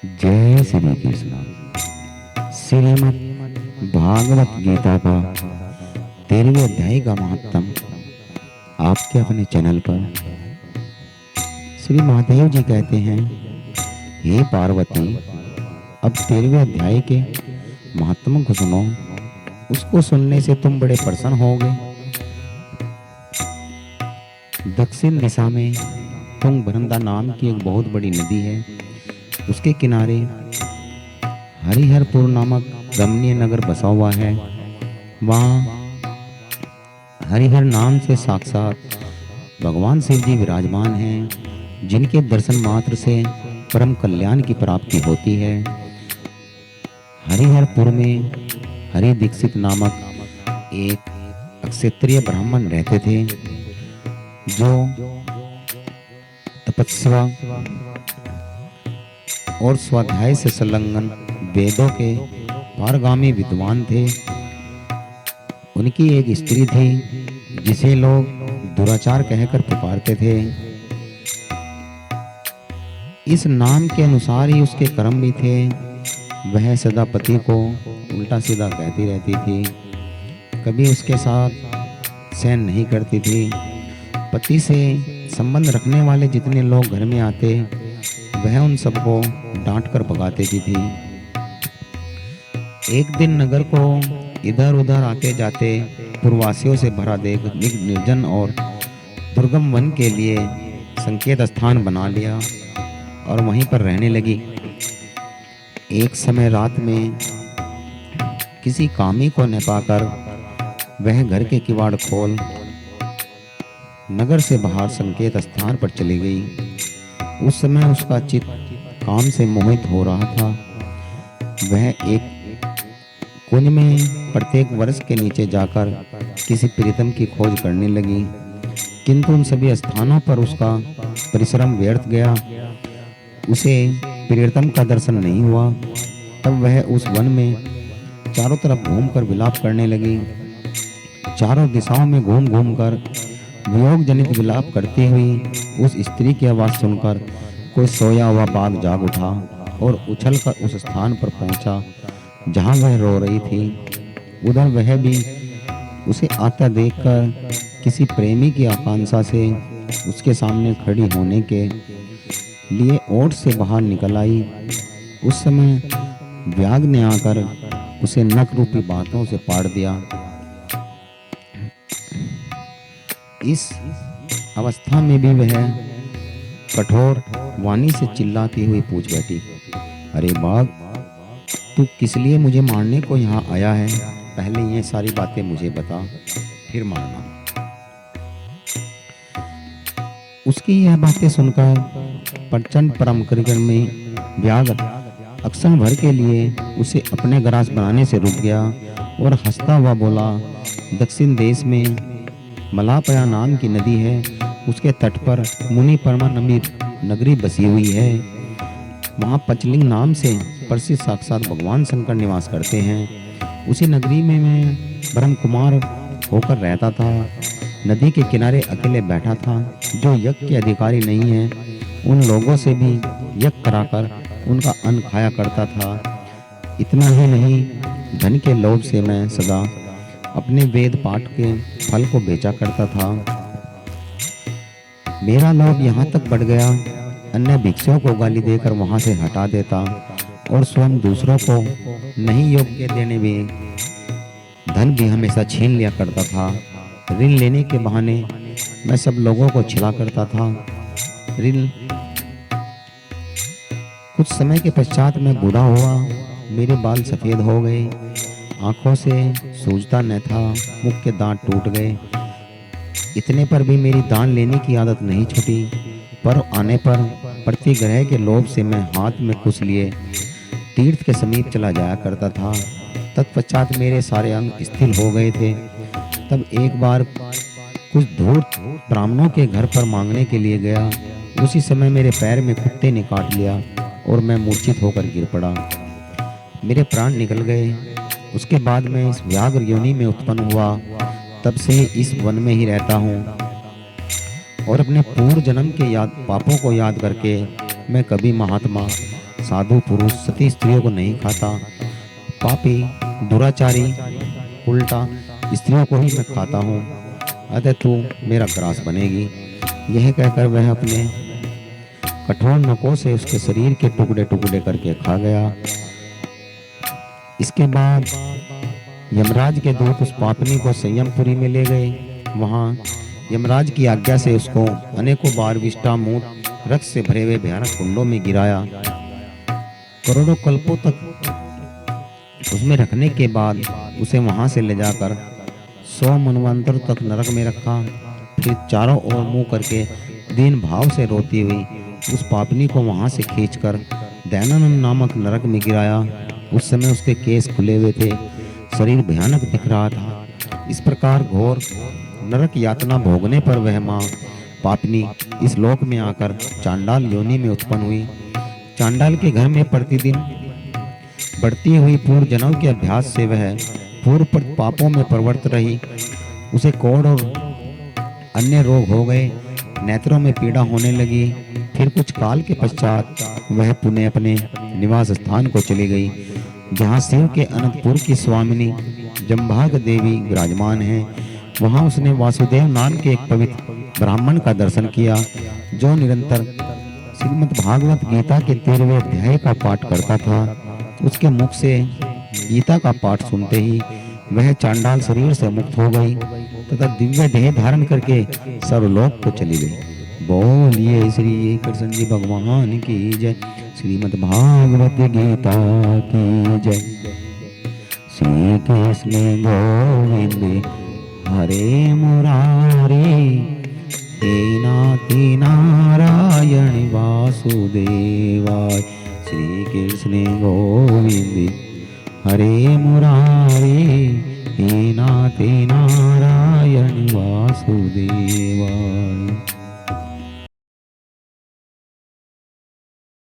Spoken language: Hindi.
जय श्री कृष्ण। श्रीमद् भागवत गीता का 13वें अध्याय का महात्म आपके अपने चैनल पर श्री महादेव जी कहते हैं, हे पार्वती, अब 13वें अध्याय के महात्म को सुनो। उसको सुनने से तुम बड़े प्रसन्न होगे। दक्षिण दिशा में तुंगभद्रा नाम की एक बहुत बड़ी नदी है। उसके किनारे हरिहरपुर नामक रमणीय नगर बसा हुआ है। वहाँ हरिहर नाम से साक्षात भगवान शिव जी विराजमान हैं, जिनके दर्शन मात्र से परम कल्याण की प्राप्ति होती है। हरिहरपुर में हरि दीक्षित नामक एक क्षत्रिय ब्राह्मण रहते थे, जो तपस्या और स्वाध्याय से संलग्न वेदों के पारगामी विद्वान थे। उनकी एक स्त्री थी जिसे लोग दुराचार कहकर पुकारते थे। इस नाम के अनुसार ही उसके कर्म भी थे। वह सदा पति को उल्टा सीधा कहती रहती थी, कभी उसके साथ सहन नहीं करती थी। पति से संबंध रखने वाले जितने लोग घर में आते, वह उन सबको डांट कर भगाती थी। एक दिन नगर को इधर उधर आते जाते पूर्ववासियों से भरा देख निर्जन और दुर्गम वन के लिए संकेत स्थान बना लिया और वहीं पर रहने लगी। एक समय रात में किसी कामी को न पाकर वह घर के किवाड़ खोल नगर से बाहर संकेत स्थान पर चली गई। उस समय उसका चित्त काम से मोहित हो रहा था। वह एक कुंज में प्रत्येक वर्ष के नीचे जाकर किसी प्रीतम की खोज करने लगी, किंतु उन सभी स्थानों पर उसका परिश्रम व्यर्थ गया। उसे प्रीतम का दर्शन नहीं हुआ। तब वह उस वन में चारों तरफ घूमकर विलाप करने लगी। चारों दिशाओं में घूम घूम कर वियोग जनित विलाप करती हुई उस स्त्री की आवाज़ सुनकर कोई सोया हुआ बाघ जाग उठा और उछलकर उस स्थान पर पहुंचा जहां वह रो रही थी। उधर वह भी उसे आता देखकर किसी प्रेमी की आकांक्षा से उसके सामने खड़ी होने के लिए ओट से बाहर निकल आई। उस समय व्याघ्र ने आकर उसे नख रूपी बातों से पाड़ दिया। इस अवस्था में भी वह कठोर वाणी से चिल्लाती हुई पूछ बैठी, अरे बाघ, तू किस लिए मुझे मारने को यहाँ आया है? पहले ये सारी बातें मुझे बता, फिर मारना। उसकी यह बातें सुनकर प्रचंड परम कृग्र में व्याघ्र अक्षण भर के लिए उसे अपने ग्रास बनाने से रुक गया और हंसता हुआ बोला, दक्षिण देश में मलापया नाम की नदी है। उसके तट पर मुनि परमा नामी नगरी बसी हुई है। वहाँ पचलिंग नाम से प्रसिद्ध साक्षात भगवान शंकर निवास करते हैं। उसी नगरी में मैं ब्रह्म कुमार होकर रहता था। नदी के किनारे अकेले बैठा था। जो यज्ञ के अधिकारी नहीं है, उन लोगों से भी यज्ञ कराकर उनका अन्न खाया करता था। इतना ही नहीं, धन के लोभ से मैं सदा अपने वेद पाठ के फल को बेचा करता था। मेरा लोभ यहाँ तक बढ़ गया, अन्य भिक्षुओं को गाली देकर वहाँ से हटा देता और स्वयं दूसरों को नहीं योग्य देने में धन भी हमेशा छीन लिया करता था। ऋण लेने के बहाने मैं सब लोगों को छिला करता था। ऋण कुछ समय के पश्चात मैं बूढ़ा हुआ। मेरे बाल सफ़ेद हो गए, आंखों से सूझता न था, मुख के दांत टूट गए। इतने पर भी मेरी दान लेने की आदत नहीं छूटी। पर आने पर प्रतिग्रह के लोभ से मैं हाथ में कुछ लिए तीर्थ के समीप चला जाया करता था। तत्पश्चात मेरे सारे अंग स्थिर हो गए थे। तब एक बार कुछ धूर्त ब्राह्मणों के घर पर मांगने के लिए गया। उसी समय मेरे पैर में कुत्ते ने काट लिया और मैं मूर्छित होकर गिर पड़ा। मेरे प्राण निकल गए। उसके बाद मैं इस व्याघ्र योनि में उत्पन्न हुआ। तब से इस वन में ही रहता हूँ और अपने पूर्व जन्म के पापों को याद करके मैं कभी महात्मा साधु पुरुष सती स्त्रियों को नहीं खाता, पापी दुराचारी उल्टा स्त्रियों को ही मैं खाता हूँ, अतः तू मेरा ग्रास बनेगी। यह कहकर वह अपने कठोर नखों से उसके शरीर के टुकड़े टुकड़े करके खा गया। इसके बाद यमराज के दूत उस पापनी को संयमपुरी में ले गए। वहां यमराज की आज्ञा से उसको अनेकों बार विष्टा मूत रक्त से भरे हुए भयानक कुंडों में गिराया। करोड़ों कल्पों तक उसमें रखने के बाद उसे वहां से ले जाकर 100 मनवंतर तक नरक में रखा। फिर चारों ओर मुंह करके दीन भाव से रोती हुई उस पापनी को वहां से खींचकर दयानंद नामक नरक में गिराया। उस समय उसके केस खुले हुए थे, शरीर भयानक दिख रहा था। इस प्रकार घोर नरक यातना भोगने पर वह माँ पापनी इस लोक में आकर चांडाल योनि में उत्पन्न हुई। चांडाल के घर में प्रतिदिन बढ़ती हुई पूर्व जन्म के अभ्यास से वह पूर्व पापों में प्रवृत्त रही। उसे कोढ़ और अन्य रोग हो गए, नेत्रों में पीड़ा होने लगी। फिर कुछ काल के पश्चात वह पुनः अपने निवास स्थान को चली गई, जहाँ शिव के अनंतपुर की स्वामिनी जम्भाग देवी विराजमान है। वहाँ उसने वासुदेव नाम के एक पवित्र ब्राह्मण का दर्शन किया, जो निरंतर श्रीमद् भागवत गीता के 13वें अध्याय का पाठ करता था। उसके मुख से गीता का पाठ सुनते ही वह चांडाल शरीर से मुक्त हो गई तथा दिव्य देह धारण करके सर्वलोक को चली गई। बोलिए श्री कृष्ण जी भगवान की जय, श्रीमद् भागवत गीता की जय। श्री कृष्ण गोविंद हरे मुरारी, हे नाथी नारायण वासुदेवाय। श्री कृष्ण गोविंद हरे मुरारी, हे नाथी नारायण वासुदेवाय।